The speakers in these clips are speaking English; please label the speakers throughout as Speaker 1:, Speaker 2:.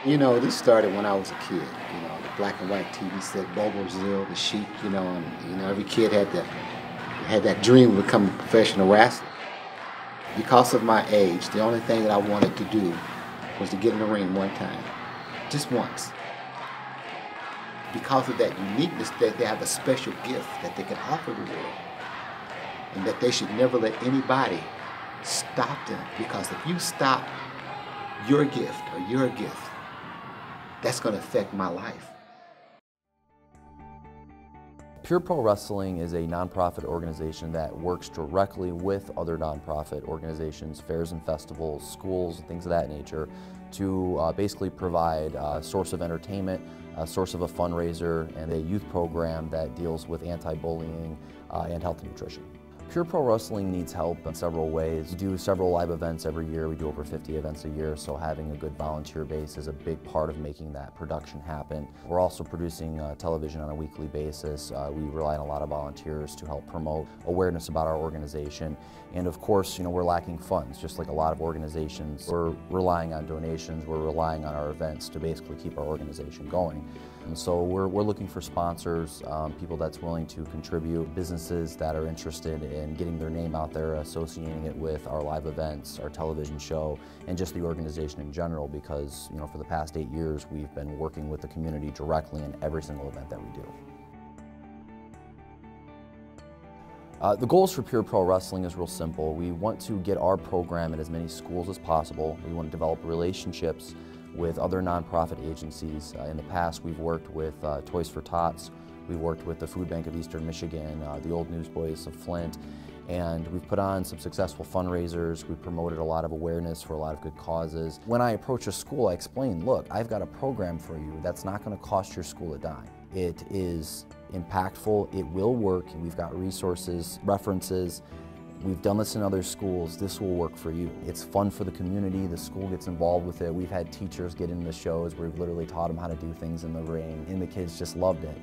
Speaker 1: You know, this started when I was a kid. You know, the black and white TV set Bobo, the Sheep. And every kid had that dream of becoming a professional wrestler. Because of my age, the only thing that I wanted to do was to get in the ring one time, just once. Because of that uniqueness, that they have a special gift that they can offer the world, and that they should never let anybody stop them. Because if you stop your gift or your gift, that's going to affect my life.
Speaker 2: Pure Pro Wrestling is a nonprofit organization that works directly with other nonprofit organizations, fairs and festivals, schools, things of that nature, to basically provide a source of entertainment, a source of a fundraiser, and a youth program that deals with anti-bullying and health and nutrition. Pure Pro Wrestling needs help in several ways. We do several live events every year. We do over 50 events a year, so having a good volunteer base is a big part of making that production happen. We're also producing television on a weekly basis. We rely on a lot of volunteers to help promote awareness about our organization. And of course, we're lacking funds, just like a lot of organizations. We're relying on donations, we're relying on our events to basically keep our organization going. And so we're looking for sponsors, people that's willing to contribute, businesses that are interested in getting their name out there, associating it with our live events, our television show, and just the organization in general, because for the past 8 years we've been working with the community directly in every single event that we do. The goals for Pure Pro Wrestling is real simple. We want to get our program in as many schools as possible. We want to develop relationships with other nonprofit agencies. In the past, we've worked with Toys for Tots, we've worked with the Food Bank of Eastern Michigan, the Old Newsboys of Flint, and we've put on some successful fundraisers. We've promoted a lot of awareness for a lot of good causes. When I approach a school, I explain, look, I've got a program for you that's not going to cost your school a dime. It is impactful, it will work, and we've got resources, references. We've done this in other schools, this will work for you. It's fun for the community, the school gets involved with it. We've had teachers get into the shows where we've literally taught them how to do things in the ring, and the kids just loved it.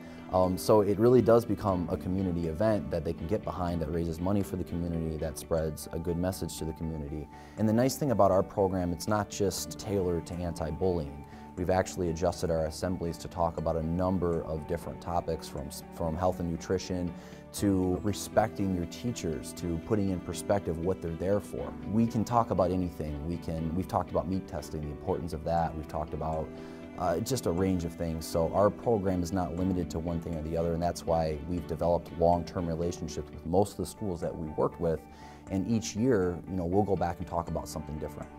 Speaker 2: So it really does become a community event that they can get behind, that raises money for the community, that spreads a good message to the community. And the nice thing about our program, it's not just tailored to anti-bullying. We've actually adjusted our assemblies to talk about a number of different topics, from health and nutrition to respecting your teachers, to putting in perspective what they're there for. We can talk about anything. We've talked about meat testing, the importance of that. We've talked about just a range of things. So our program is not limited to one thing or the other, and that's why we've developed long-term relationships with most of the schools that we worked with. And each year, we'll go back and talk about something different.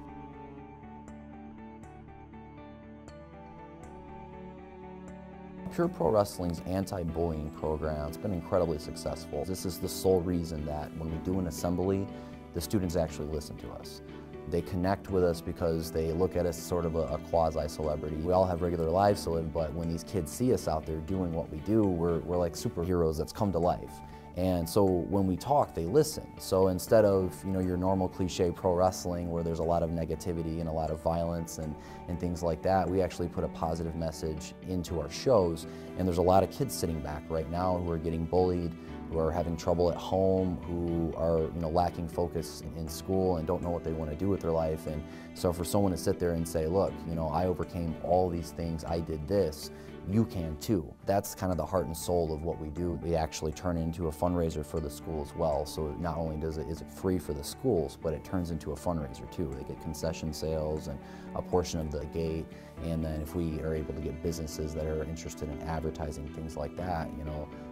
Speaker 2: Pure Pro Wrestling's anti-bullying program has been incredibly successful. This is the sole reason that when we do an assembly, the students actually listen to us. They connect with us because they look at us as sort of a quasi-celebrity. We all have regular lives to live, but when these kids see us out there doing what we do, we're like superheroes that's come to life. And so when we talk, they listen. So instead of your normal cliche pro wrestling where there's a lot of negativity and a lot of violence and things like that, we actually put a positive message into our shows. And there's a lot of kids sitting back right now who are getting bullied, who are having trouble at home, who are lacking focus in school and don't know what they want to do with their life. And so for someone to sit there and say, look, I overcame all these things, I did this, you can too. That's kind of the heart and soul of what we do. We actually turn into a fundraiser for the school as well. So not only is it free for the schools, but it turns into a fundraiser too. They get concession sales and a portion of the gate. And then if we are able to get businesses that are interested in advertising, things like that,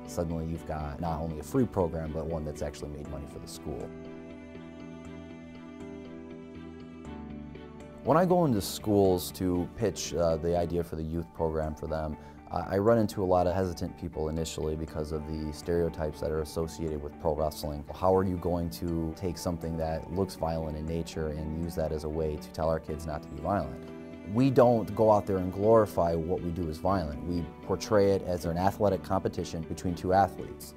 Speaker 2: suddenly you've got not only a free program, but one that's actually made money for the school. When I go into schools to pitch the idea for the youth program for them, I run into a lot of hesitant people initially because of the stereotypes that are associated with pro wrestling. How are you going to take something that looks violent in nature and use that as a way to tell our kids not to be violent? We don't go out there and glorify what we do as violent. We portray it as an athletic competition between two athletes.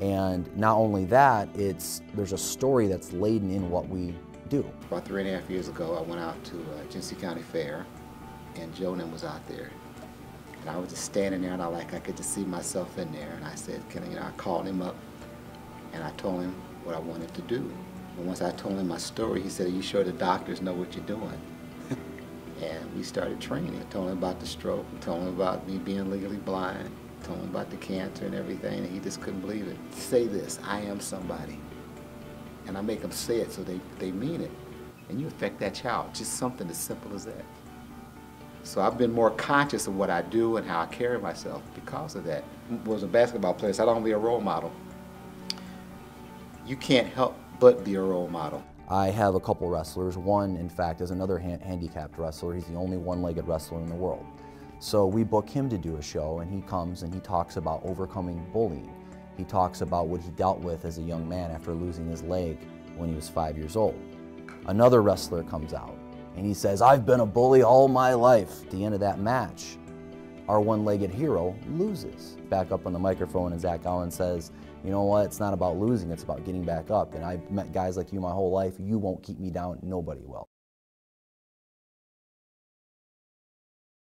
Speaker 2: And not only that, there's a story that's laden in what we do.
Speaker 1: About 3.5 years ago, I went out to Genesee County Fair, and Jonah was out there. And I was just standing there, and I could just see myself in there. And I said, I called him up, and I told him what I wanted to do. And once I told him my story, he said, "Are you sure the doctors know what you're doing?" And we started training. I told him about the stroke, I told him about me being legally blind, I told him about the cancer and everything, and he just couldn't believe it. Say this, I am somebody. And I make them say it so they mean it. And you affect that child, just something as simple as that. So I've been more conscious of what I do and how I carry myself because of that. I was a basketball player, so I don't want to be a role model. You can't help but be a role model.
Speaker 2: I have a couple wrestlers. One, in fact, is another handicapped wrestler. He's the only one-legged wrestler in the world. So we book him to do a show, and he comes and he talks about overcoming bullying. He talks about what he dealt with as a young man after losing his leg when he was 5 years old. Another wrestler comes out, and he says, I've been a bully all my life. At the end of that match, our one-legged hero loses. Back up on the microphone, and Zach Allen says, you know what, it's not about losing, it's about getting back up. And I've met guys like you my whole life. You won't keep me down, nobody will.